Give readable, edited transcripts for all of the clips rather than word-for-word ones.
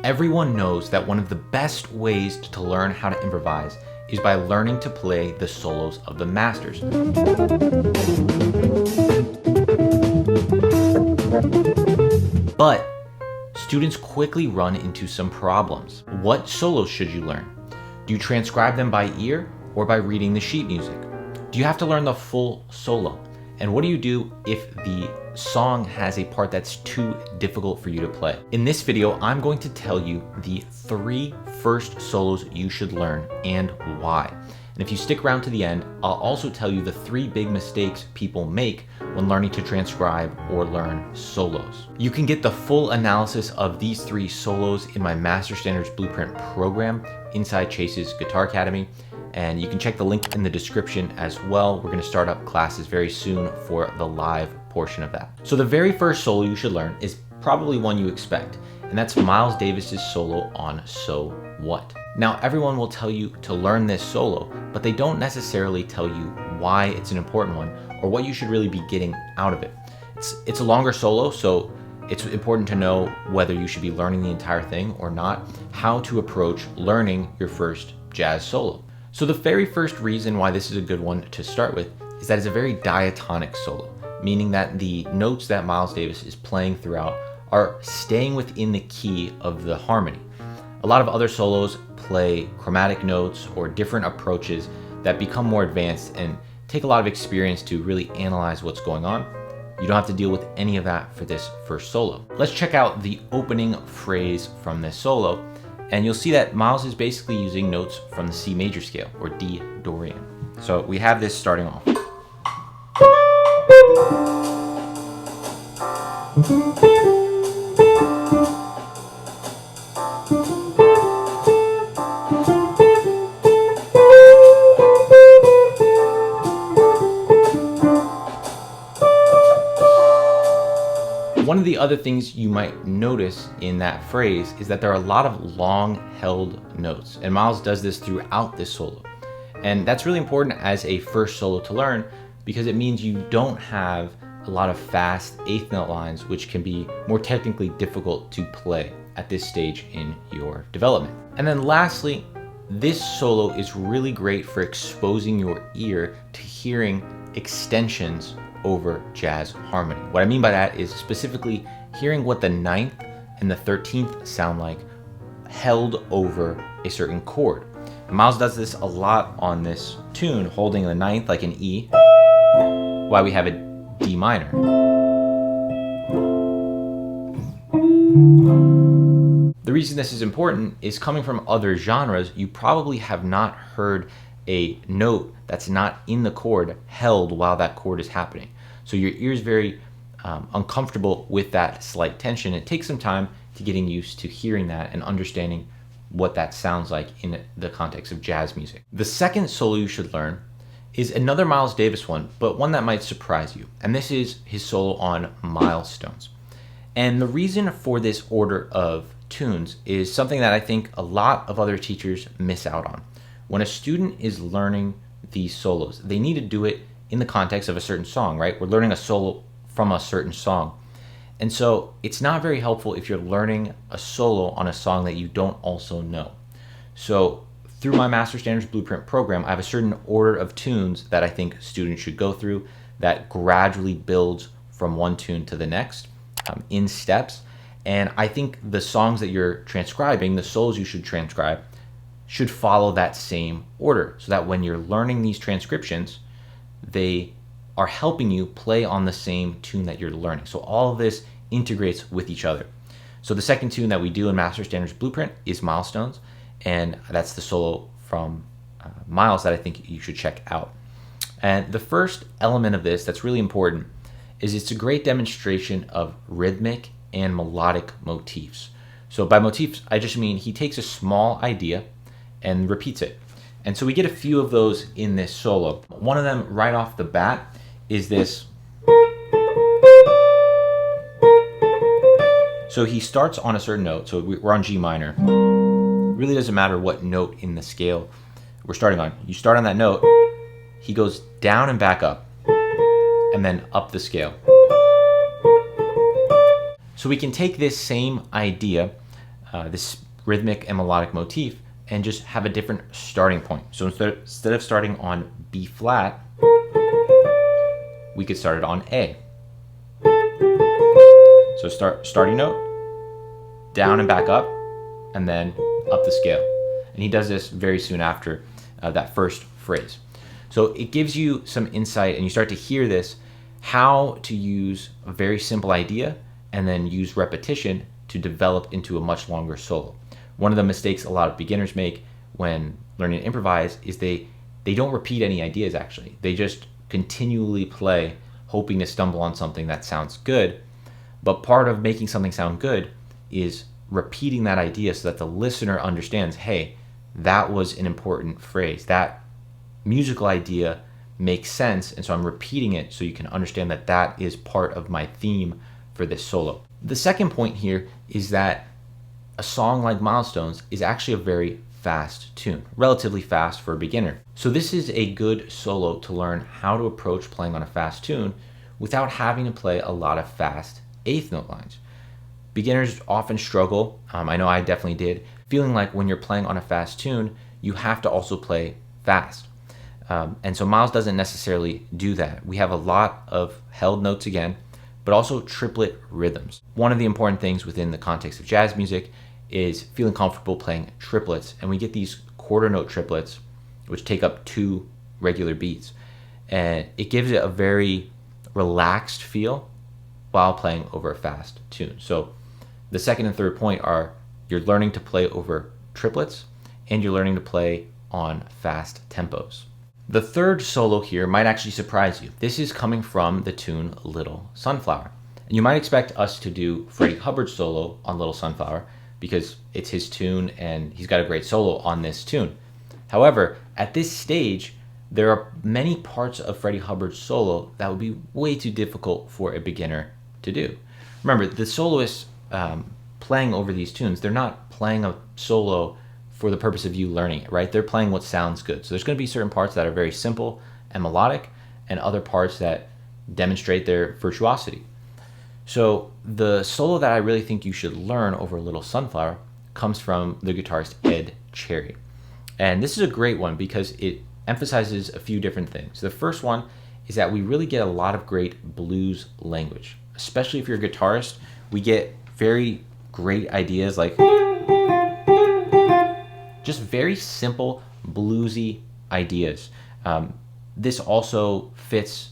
Everyone knows that one of the best ways to learn how to improvise is by learning to play the solos of the masters. But students quickly run into some problems. What solos should you learn? Do you transcribe them by ear or by reading the sheet music? Do you have to learn the full solo? And what do you do if the song has a part that's too difficult for you to play? In this video, I'm going to tell you the 3 first solos you should learn and why. And if you stick around to the end, I'll also tell you the 3 big mistakes people make when learning to transcribe or learn solos. You can get the full analysis of these 3 solos in my Master Standards Blueprint program inside Chase's Guitar Academy. And you can check the link in the description as well. We're gonna start up classes very soon for the live portion of that. So the very first solo you should learn is probably one you expect, and that's Miles Davis's solo on So What. Now, everyone will tell you to learn this solo, but they don't necessarily tell you why it's an important one or what you should really be getting out of it. It's a longer solo, so it's important to know whether you should be learning the entire thing or not, how to approach learning your first jazz solo. So the very first reason why this is a good one to start with is that it's a very diatonic solo, meaning that the notes that Miles Davis is playing throughout are staying within the key of the harmony. A lot of other solos play chromatic notes or different approaches that become more advanced and take a lot of experience to really analyze what's going on. You don't have to deal with any of that for this first solo. Let's check out the opening phrase from this solo. And you'll see that Miles is basically using notes from the C major scale, or D Dorian. So we have this starting off. One of the other things you might notice in that phrase is that there are a lot of long held notes, and Miles does this throughout this solo. And that's really important as a first solo to learn because it means you don't have a lot of fast 8th note lines, which can be more technically difficult to play at this stage in your development. And then lastly, this solo is really great for exposing your ear to hearing extensions over jazz harmony. What I mean by that is specifically hearing what the 9th and the 13th sound like held over a certain chord. And Miles does this a lot on this tune, holding the 9th like an E, while we have a D minor. The reason this is important is coming from other genres, you probably have not heard a note that's not in the chord held while that chord is happening. So your ear is very uncomfortable with that slight tension. It takes some time to getting used to hearing that and understanding what that sounds like in the context of jazz music. The second solo you should learn is another Miles Davis one, but one that might surprise you. And this is his solo on Milestones. And the reason for this order of tunes is something that I think a lot of other teachers miss out on. When a student is learning these solos, they need to do it in the context of a certain song, right? We're learning a solo from a certain song. And so it's not very helpful if you're learning a solo on a song that you don't also know. So through my Master Standards Blueprint program, I have a certain order of tunes that I think students should go through that gradually builds from one tune to the next in steps. And I think the songs that you're transcribing, the solos you should transcribe, should follow that same order so that when you're learning these transcriptions, they are helping you play on the same tune that you're learning. So all of this integrates with each other. So the second tune that we do in Master Standards Blueprint is Milestones, and that's the solo from Miles that I think you should check out. And the first element of this that's really important is it's a great demonstration of rhythmic and melodic motifs. So by motifs, I just mean he takes a small idea and repeats it. And so we get a few of those in this solo. One of them right off the bat is this. So he starts on a certain note, so we're on G minor. It really doesn't matter what note in the scale we're starting on. You start on that note, he goes down and back up, and then up the scale. So we can take this same idea this rhythmic and melodic motif and just have a different starting point. So instead of starting on B flat, we could start it on A. So starting note, down and back up, and then up the scale. And he does this very soon after that first phrase. So it gives you some insight, and you start to hear this, how to use a very simple idea and then use repetition to develop into a much longer solo. One of the mistakes a lot of beginners make when learning to improvise is they don't repeat any ideas actually. They just continually play, hoping to stumble on something that sounds good. But part of making something sound good is repeating that idea so that the listener understands, hey, that was an important phrase. That musical idea makes sense, and so I'm repeating it so you can understand that that is part of my theme for this solo. The second point here is that a song like Milestones is actually a very fast tune, relatively fast for a beginner. So this is a good solo to learn how to approach playing on a fast tune without having to play a lot of fast eighth note lines. Beginners often struggle, I know I definitely did, feeling like when you're playing on a fast tune, you have to also play fast. And so Miles doesn't necessarily do that. We have a lot of held notes again, but also triplet rhythms. One of the important things within the context of jazz music is feeling comfortable playing triplets. And we get these quarter note triplets, which take up 2 regular beats. And it gives it a very relaxed feel while playing over a fast tune. So the second and third point are you're learning to play over triplets and you're learning to play on fast tempos. The third solo here might actually surprise you. This is coming from the tune Little Sunflower. And you might expect us to do Freddie Hubbard's solo on Little Sunflower because it's his tune and he's got a great solo on this tune. However, at this stage, there are many parts of Freddie Hubbard's solo that would be way too difficult for a beginner to do. Remember, the soloists playing over these tunes, they're not playing a solo for the purpose of you learning it, right? They're playing what sounds good. So there's going to be certain parts that are very simple and melodic and other parts that demonstrate their virtuosity. So the solo that I really think you should learn over Little Sunflower comes from the guitarist Ed Cherry. And this is a great one because it emphasizes a few different things. The first one is that we really get a lot of great blues language, especially if you're a guitarist. We get very great ideas like just very simple bluesy ideas. This also fits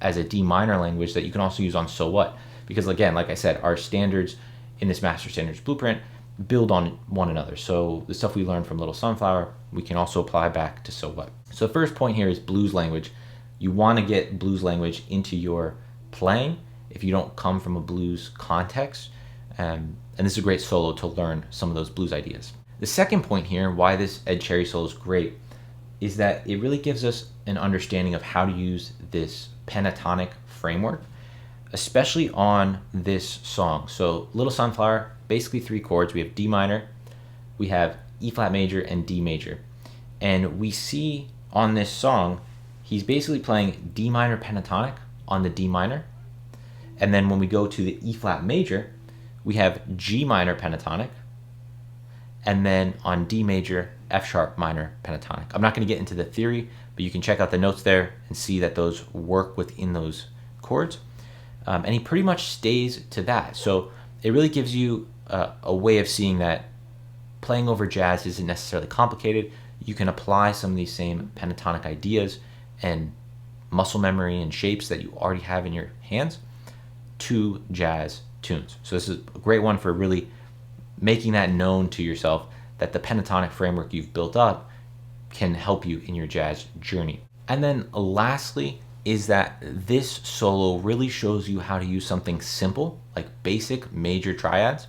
as a D minor language that you can also use on So What, because again, like I said, our standards in this master standards blueprint build on one another. So the stuff we learned from Little Sunflower, we can also apply back to So What. So the first point here is blues language. You want to get blues language into your playing if you don't come from a blues context. And this is a great solo to learn some of those blues ideas. The second point here, why this Ed Cherry solo is great, is that it really gives us an understanding of how to use this pentatonic framework, especially on this song. So Little Sunflower, basically 3 chords. We have D minor, we have E flat major, and D major. And we see on this song, he's basically playing D minor pentatonic on the D minor. And then when we go to the E flat major, we have G minor pentatonic, and then on D major, F sharp minor pentatonic. I'm not going to get into the theory, but you can check out the notes there and see that those work within those chords. And he pretty much stays to that. So it really gives you a way of seeing that playing over jazz isn't necessarily complicated. You can apply some of these same pentatonic ideas and muscle memory and shapes that you already have in your hands to jazz tunes. So this is a great one for really making that known to yourself that the pentatonic framework you've built up can help you in your jazz journey. And then lastly is that this solo really shows you how to use something simple like basic major triads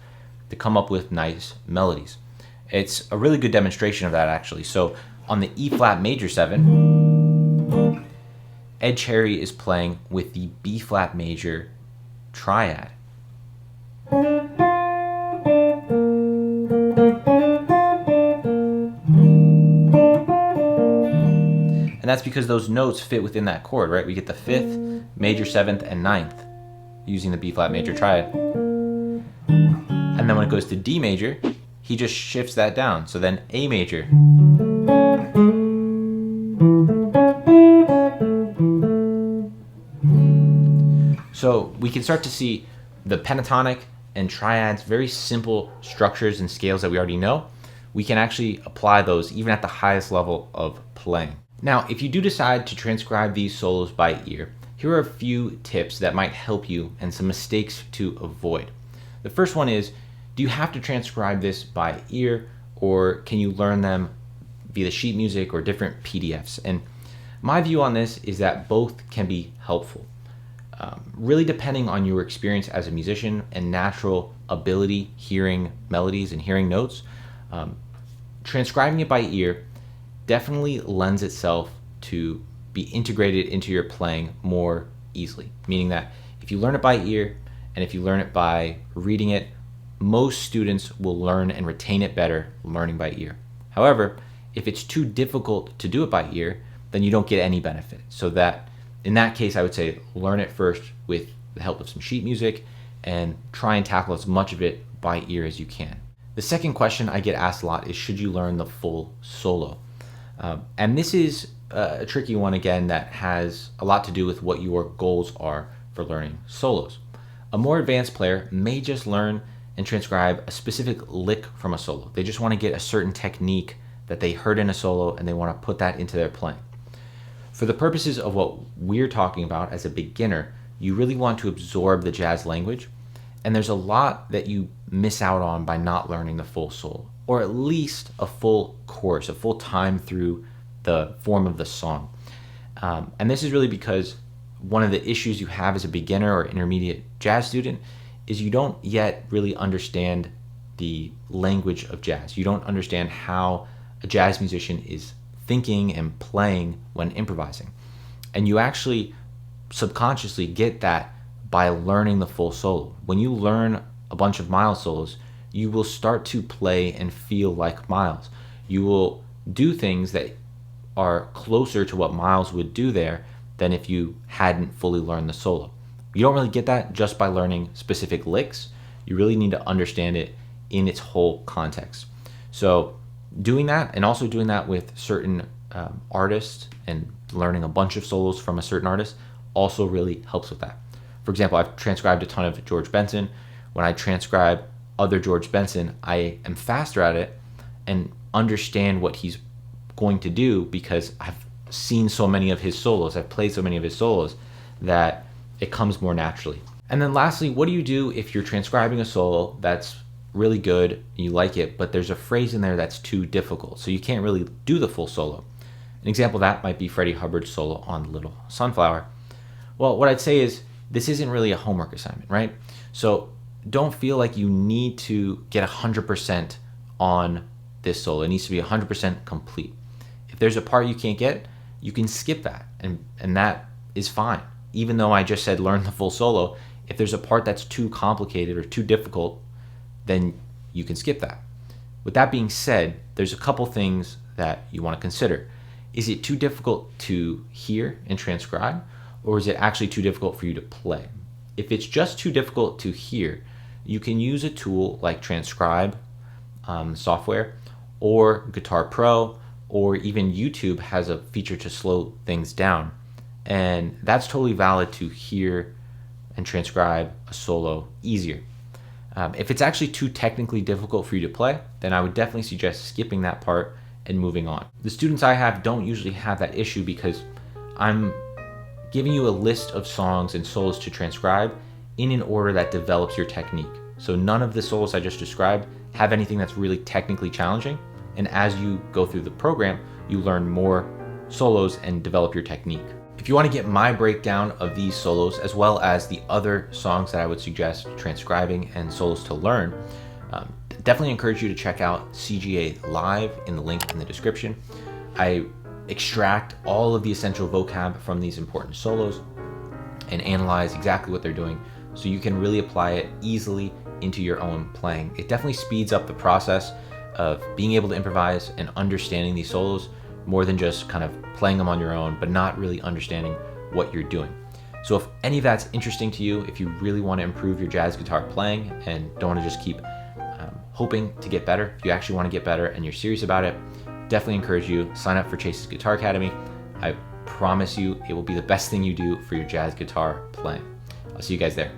to come up with nice melodies. It's a really good demonstration of that actually. So on the E flat major 7, Ed Cherry is playing with the B flat major triad. And that's because those notes fit within that chord, right? We get the 5th, major 7th, and 9th using the B flat major triad. And then when it goes to D major, he just shifts that down. So then A major. So we can start to see the pentatonic and triads, very simple structures and scales that we already know. We can actually apply those even at the highest level of playing. Now, if you do decide to transcribe these solos by ear, here are a few tips that might help you and some mistakes to avoid. The first one is, do you have to transcribe this by ear, or can you learn them via the sheet music or different PDFs? And my view on this is that both can be helpful. Really depending on your experience as a musician and natural ability hearing melodies and hearing notes, transcribing it by ear definitely lends itself to be integrated into your playing more easily. Meaning that if you learn it by ear and if you learn it by reading it, most students will learn and retain it better learning by ear. However, if it's too difficult to do it by ear, then you don't get any benefit. So that in that case, I would say learn it first with the help of some sheet music and try and tackle as much of it by ear as you can. The second question I get asked a lot is, should you learn the full solo? And this is a tricky one again that has a lot to do with what your goals are for learning solos. A more advanced player may just learn and transcribe a specific lick from a solo. They just want to get a certain technique that they heard in a solo and they want to put that into their playing. For the purposes of what we're talking about as a beginner, you really want to absorb the jazz language, and there's a lot that you miss out on by not learning the full solo, or at least a full course, a full time through the form of the song. And this is really because one of the issues you have as a beginner or intermediate jazz student is you don't yet really understand the language of jazz. You don't understand how a jazz musician is thinking and playing when improvising. And you actually subconsciously get that by learning the full solo. When you learn a bunch of Miles solos, you will start to play and feel like Miles. You will do things that are closer to what Miles would do there than if you hadn't fully learned the solo. You don't really get that just by learning specific licks. You really need to understand it in its whole context. So doing that, and also doing that with certain artists and learning a bunch of solos from a certain artist, also really helps with that. For example, I've transcribed a ton of George Benson. When I transcribe other George Benson, I am faster at it and understand what he's going to do because I've seen so many of his solos, I've played so many of his solos that it comes more naturally. And then lastly, what do you do if you're transcribing a solo that's really good and you like it, but there's a phrase in there that's too difficult, so you can't really do the full solo? An example of that might be Freddie Hubbard's solo on Little Sunflower. Well, what I'd say is this isn't really a homework assignment, right? So don't feel like you need to get 100% on this solo. It needs to be 100% complete. If there's a part you can't get, you can skip that, and that is fine. Even though I just said learn the full solo, if there's a part that's too complicated or too difficult, then you can skip that. With that being said, there's a couple things that you want to consider. Is it too difficult to hear and transcribe, or is it actually too difficult for you to play? If it's just too difficult to hear, you can use a tool like Transcribe software, or Guitar Pro, or even YouTube has a feature to slow things down. And that's totally valid to hear and transcribe a solo easier. If it's actually too technically difficult for you to play, then I would definitely suggest skipping that part and moving on. The students I have don't usually have that issue because I'm giving you a list of songs and solos to transcribe in an order that develops your technique. So none of the solos I just described have anything that's really technically challenging. And as you go through the program, you learn more solos and develop your technique. If you want to get my breakdown of these solos, as well as the other songs that I would suggest transcribing and solos to learn, definitely encourage you to check out CGA Live in the link in the description. I extract all of the essential vocab from these important solos and analyze exactly what they're doing so you can really apply it easily into your own playing. It definitely speeds up the process of being able to improvise and understanding these solos more than just kind of playing them on your own, but not really understanding what you're doing. So if any of that's interesting to you, if you really want to improve your jazz guitar playing and don't want to just keep hoping to get better, if you actually want to get better and you're serious about it, definitely encourage you, sign up for Chase's Guitar Academy. I promise you it will be the best thing you do for your jazz guitar playing. I'll see you guys there.